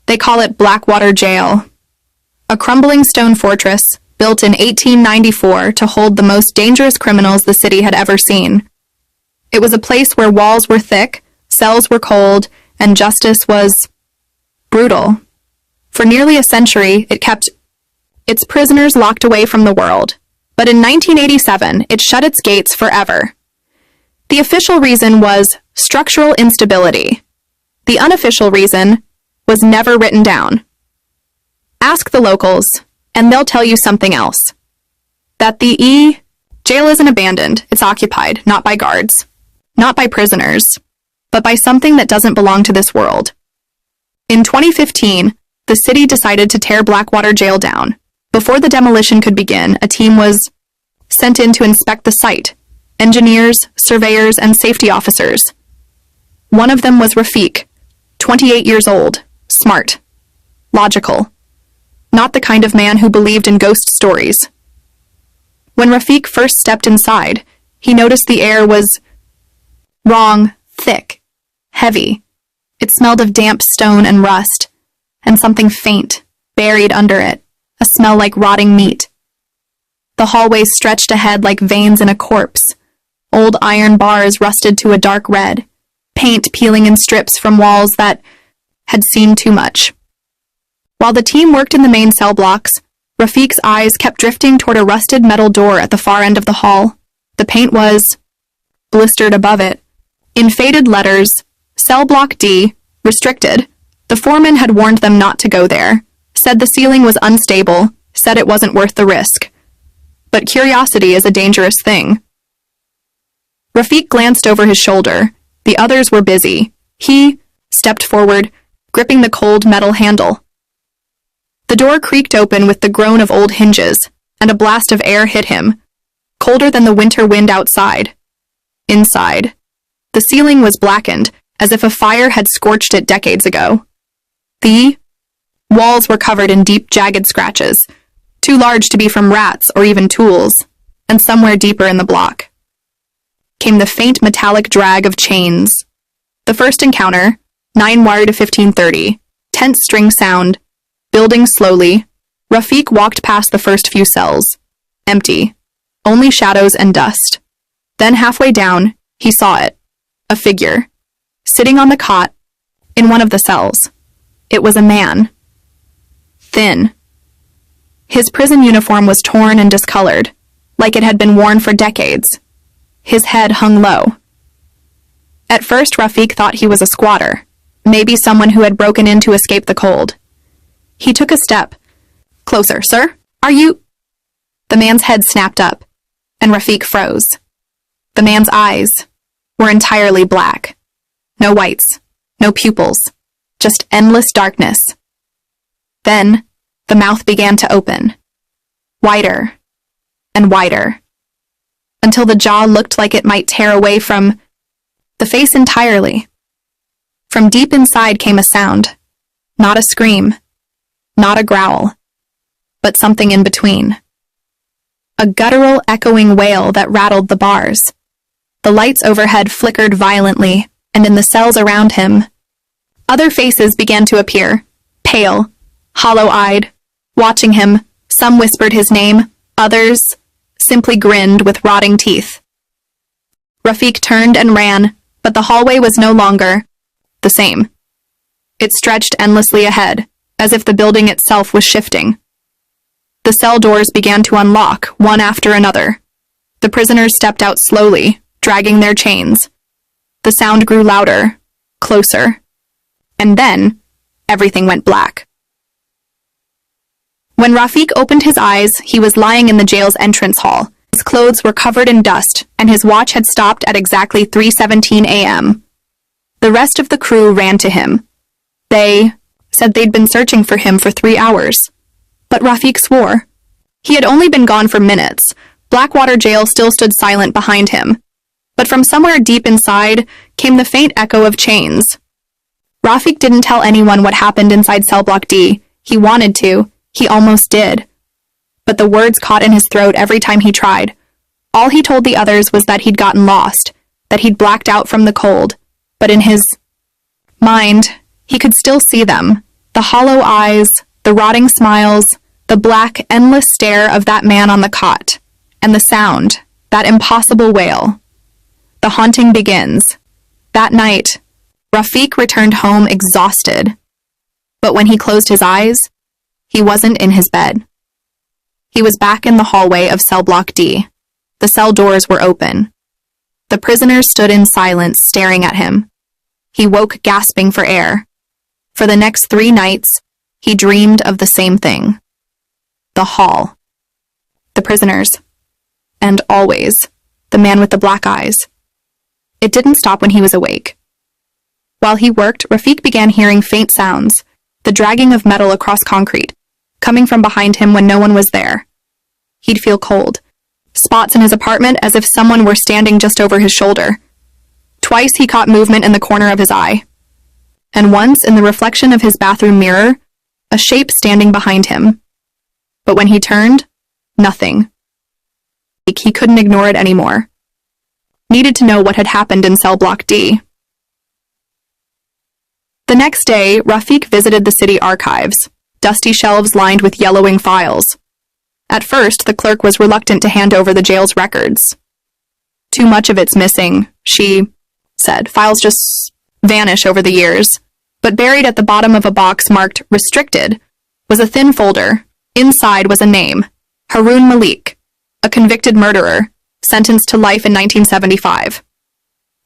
They call it Blackwater Jail, a crumbling stone fortress built in 1894 to hold the most dangerous criminals the city had ever seen. It was a place where walls were thick, cells were cold, and justice was brutal. For nearly a century, it kept its prisoners locked away from the world. But in 1987, it shut its gates forever. The official reason was structural instability. The unofficial reason was never written down. Ask the locals, and they'll tell you something else. That the jail isn't abandoned, it's occupied, not by guards, not by prisoners, but by something that doesn't belong to this world. In 2015, the city decided to tear Blackwater Jail down. Before the demolition could begin, a team was sent in to inspect the site. Engineers, surveyors, and safety officers. One of them was Rafiq, 28 years old, smart, logical, not the kind of man who believed in ghost stories. When Rafiq first stepped inside, he noticed the air was wrong, thick, heavy. It smelled of damp stone and rust, and something faint, buried under it, a smell like rotting meat. The hallways stretched ahead like veins in a corpse. Old iron bars rusted to a dark red, paint peeling in strips from walls that had seen too much. While the team worked in the main cell blocks, Rafiq's eyes kept drifting toward a rusted metal door at the far end of the hall. The paint was blistered above it. In faded letters, Cell Block D, restricted. The foreman had warned them not to go there, said the ceiling was unstable, said it wasn't worth the risk. But curiosity is a dangerous thing. Rafiq glanced over his shoulder. The others were busy. He stepped forward, gripping the cold metal handle. The door creaked open with the groan of old hinges, and a blast of air hit him, colder than the winter wind outside. Inside, the ceiling was blackened, as if a fire had scorched it decades ago. The walls were covered in deep, jagged scratches, too large to be from rats or even tools, and somewhere deeper in the block came the faint metallic drag of chains. The first encounter, 9 wire to 1530, tense string sound, building slowly. Rafiq walked past the first few cells. Empty. Only shadows and dust. Then halfway down, he saw it. A figure. Sitting on the cot, in one of the cells. It was a man. Thin. His prison uniform was torn and discolored, like it had been worn for decades. His head hung low. At first, Rafiq thought he was a squatter, maybe someone who had broken in to escape the cold. He took a step. Closer, sir. Are you? The man's head snapped up, and Rafiq froze. The man's eyes were entirely black. No whites, no pupils, just endless darkness. Then, the mouth began to open, wider and wider, until the jaw looked like it might tear away from the face entirely. From deep inside came a sound, not a scream, not a growl, but something in between. A guttural, echoing wail that rattled the bars. The lights overhead flickered violently, and in the cells around him, other faces began to appear, pale, hollow-eyed, watching him. Some whispered his name, others simply grinned with rotting teeth. Rafiq turned and ran, but the hallway was no longer the same. It stretched endlessly ahead, as if the building itself was shifting. The cell doors began to unlock, one after another. The prisoners stepped out slowly, dragging their chains. The sound grew louder, closer, and then everything went black. When Rafiq opened his eyes, he was lying in the jail's entrance hall. His clothes were covered in dust, and his watch had stopped at exactly 3:17 a.m. The rest of the crew ran to him. They said they'd been searching for him for 3 hours. But Rafiq swore. He had only been gone for minutes. Blackwater Jail still stood silent behind him. But from somewhere deep inside came the faint echo of chains. Rafiq didn't tell anyone what happened inside Cell Block D. He wanted to. He almost did. But the words caught in his throat every time he tried. All he told the others was that he'd gotten lost, that he'd blacked out from the cold. But in his mind, he could still see them, The hollow eyes, the rotting smiles, the black, endless stare of that man on the cot, and the sound, that impossible wail. The haunting begins. That night, Rafiq returned home exhausted. But when he closed his eyes, he wasn't in his bed. He was back in the hallway of cell block D. The cell doors were open. The prisoners stood in silence, staring at him. He woke gasping for air. For the next 3 nights, he dreamed of the same thing. The hall. The prisoners. And always, the man with the black eyes. It didn't stop when he was awake. While he worked, Rafiq began hearing faint sounds, the dragging of metal across concrete, coming from behind him when no one was there. He'd feel cold. Spots in his apartment as if someone were standing just over his shoulder. Twice he caught movement in the corner of his eye. And once, in the reflection of his bathroom mirror, a shape standing behind him. But when he turned, nothing. He couldn't ignore it anymore. Needed to know what had happened in cell block D. The next day, Rafiq visited the city archives, dusty shelves lined with yellowing files. At first, the clerk was reluctant to hand over the jail's records. Too much of it's missing, she said. Files just vanish over the years. But buried at the bottom of a box marked restricted was a thin folder. Inside was a name, Haroun Malik, a convicted murderer, sentenced to life in 1975.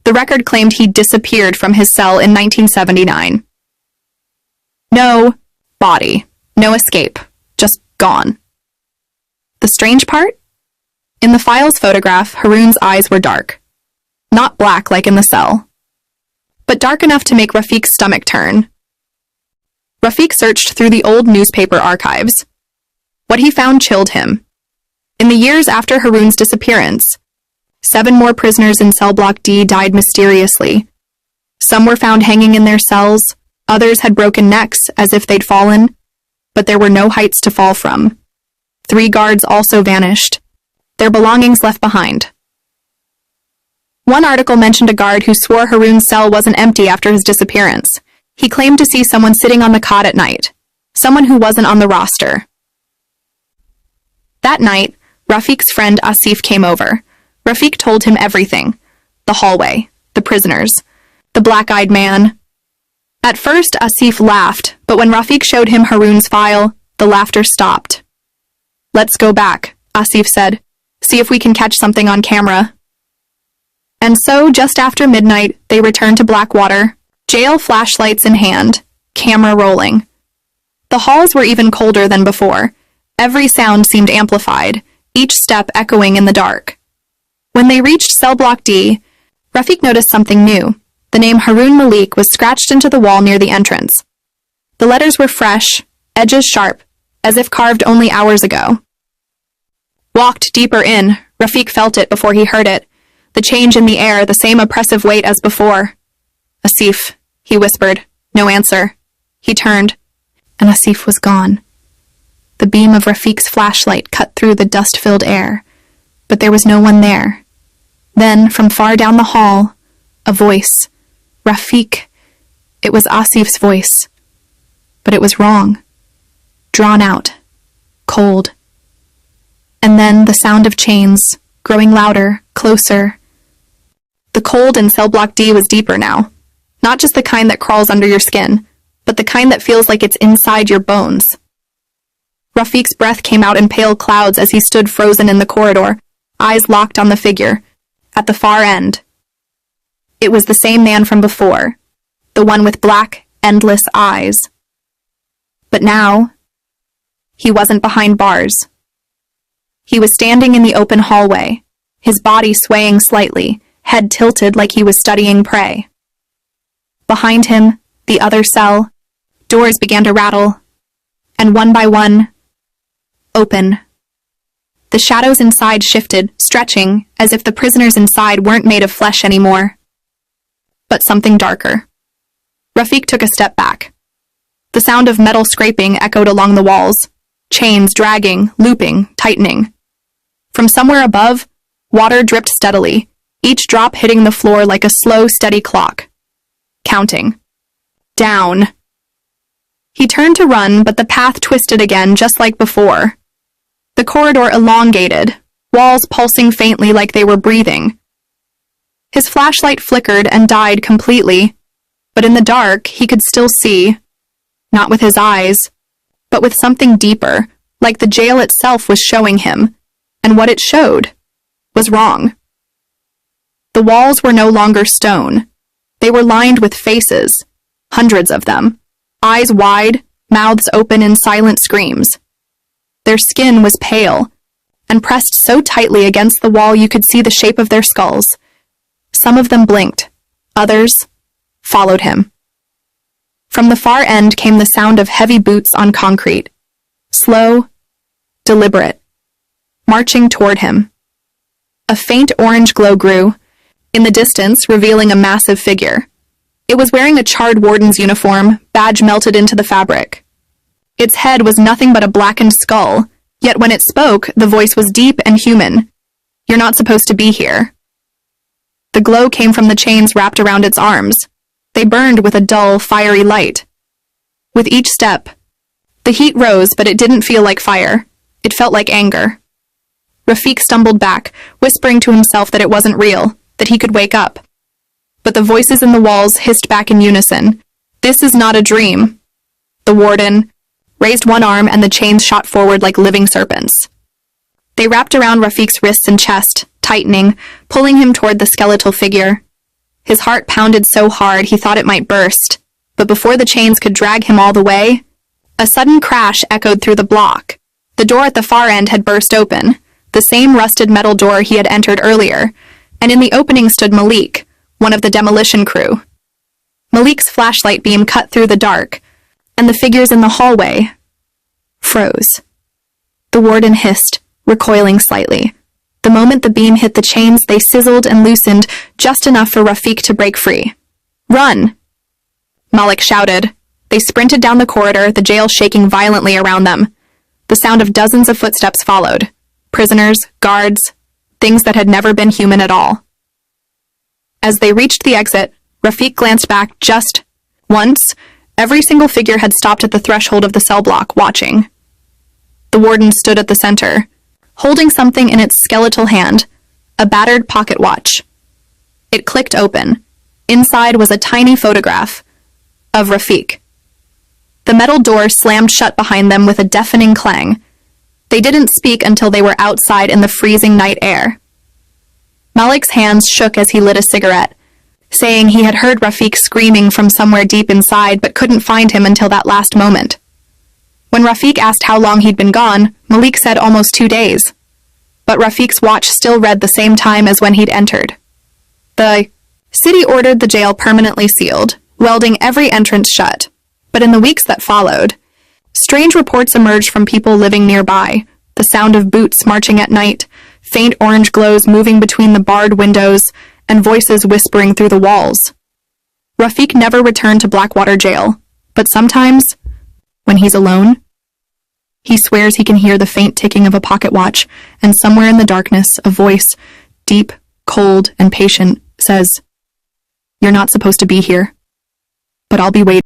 The record claimed he disappeared from his cell in 1979. No body, no escape, just gone. The strange part? In the file's photograph, Haroun's eyes were dark. Not black like in the cell, but dark enough to make Rafiq's stomach turn. Rafiq searched through the old newspaper archives. What he found chilled him. In the years after Haroun's disappearance, 7 more prisoners in cell block D died mysteriously. Some were found hanging in their cells, others had broken necks as if they'd fallen, but there were no heights to fall from. 3 guards also vanished, their belongings left behind. One article mentioned a guard who swore Haroun's cell wasn't empty after his disappearance. He claimed to see someone sitting on the cot at night, someone who wasn't on the roster. That night, Rafiq's friend Asif came over. Rafiq told him everything. The hallway, the prisoners, the black-eyed man. At first, Asif laughed, but when Rafiq showed him Haroun's file, the laughter stopped. "Let's go back," Asif said. "See if we can catch something on camera." And so, just after midnight, they returned to Blackwater, jail flashlights in hand, camera rolling. The halls were even colder than before. Every sound seemed amplified, each step echoing in the dark. When they reached cell block D, Rafiq noticed something new. The name Haroun Malik was scratched into the wall near the entrance. The letters were fresh, edges sharp, as if carved only hours ago. Walked deeper in, Rafiq felt it before he heard it. The change in the air, the same oppressive weight as before. "Asif," he whispered. No answer. He turned, and Asif was gone. The beam of Rafiq's flashlight cut through the dust-filled air, but there was no one there. Then, from far down the hall, a voice. Rafiq. It was Asif's voice. But it was wrong. Drawn out. Cold. And then the sound of chains, growing louder, closer. The cold in cell block D was deeper now. Not just the kind that crawls under your skin, but the kind that feels like it's inside your bones. Rafiq's breath came out in pale clouds as he stood frozen in the corridor, eyes locked on the figure, at the far end. It was the same man from before, the one with black, endless eyes. But now, he wasn't behind bars. He was standing in the open hallway, his body swaying slightly, head tilted like he was studying prey. Behind him, the other cell, doors began to rattle, and one by one, open. The shadows inside shifted, stretching, as if the prisoners inside weren't made of flesh anymore. But something darker. Rafiq took a step back. The sound of metal scraping echoed along the walls, chains dragging, looping, tightening. From somewhere above, water dripped steadily, each drop hitting the floor like a slow, steady clock. Counting. Down. He turned to run, but the path twisted again, just like before. The corridor elongated, walls pulsing faintly like they were breathing. His flashlight flickered and died completely, but in the dark he could still see, not with his eyes, but with something deeper, like the jail itself was showing him, and what it showed was wrong. The walls were no longer stone. They were lined with faces, hundreds of them, eyes wide, mouths open in silent screams. Their skin was pale, and pressed so tightly against the wall you could see the shape of their skulls. Some of them blinked, others followed him. From the far end came the sound of heavy boots on concrete, slow, deliberate, marching toward him. A faint orange glow grew, in the distance revealing a massive figure. It was wearing a charred warden's uniform, badge melted into the fabric. Its head was nothing but a blackened skull, yet when it spoke, the voice was deep and human. "You're not supposed to be here." The glow came from the chains wrapped around its arms. They burned with a dull, fiery light. With each step, the heat rose, but it didn't feel like fire. It felt like anger. Rafik stumbled back, whispering to himself that it wasn't real, that he could wake up. But the voices in the walls hissed back in unison. "This is not a dream." The warden raised one arm and the chains shot forward like living serpents. They wrapped around Rafik's wrists and chest, tightening, pulling him toward the skeletal figure. His heart pounded so hard he thought it might burst, but before the chains could drag him all the way, a sudden crash echoed through the block. The door at the far end had burst open, the same rusted metal door he had entered earlier, and in the opening stood Malik, one of the demolition crew. Malik's flashlight beam cut through the dark, and the figures in the hallway froze. The warden hissed, recoiling slightly. The moment the beam hit the chains, they sizzled and loosened just enough for Rafik to break free. "Run!" Malik shouted. They sprinted down the corridor, the jail shaking violently around them. The sound of dozens of footsteps followed. Prisoners, guards, things that had never been human at all. As they reached the exit, Rafik glanced back just once. Every single figure had stopped at the threshold of the cell block, watching. The warden stood at the center, holding something in its skeletal hand, a battered pocket watch. It clicked open. Inside was a tiny photograph of Rafik. The metal door slammed shut behind them with a deafening clang. They didn't speak until they were outside in the freezing night air. Malik's hands shook as he lit a cigarette, saying he had heard Rafik screaming from somewhere deep inside but couldn't find him until that last moment. When Rafik asked how long he'd been gone, Malik said almost 2 days. But Rafik's watch still read the same time as when he'd entered. The city ordered the jail permanently sealed, welding every entrance shut. But in the weeks that followed, strange reports emerged from people living nearby, the sound of boots marching at night, faint orange glows moving between the barred windows, and voices whispering through the walls. Rafik never returned to Blackwater jail, but sometimes, when he's alone, he swears he can hear the faint ticking of a pocket watch, and somewhere in the darkness, a voice, deep, cold, and patient, says, "You're not supposed to be here, but I'll be waiting."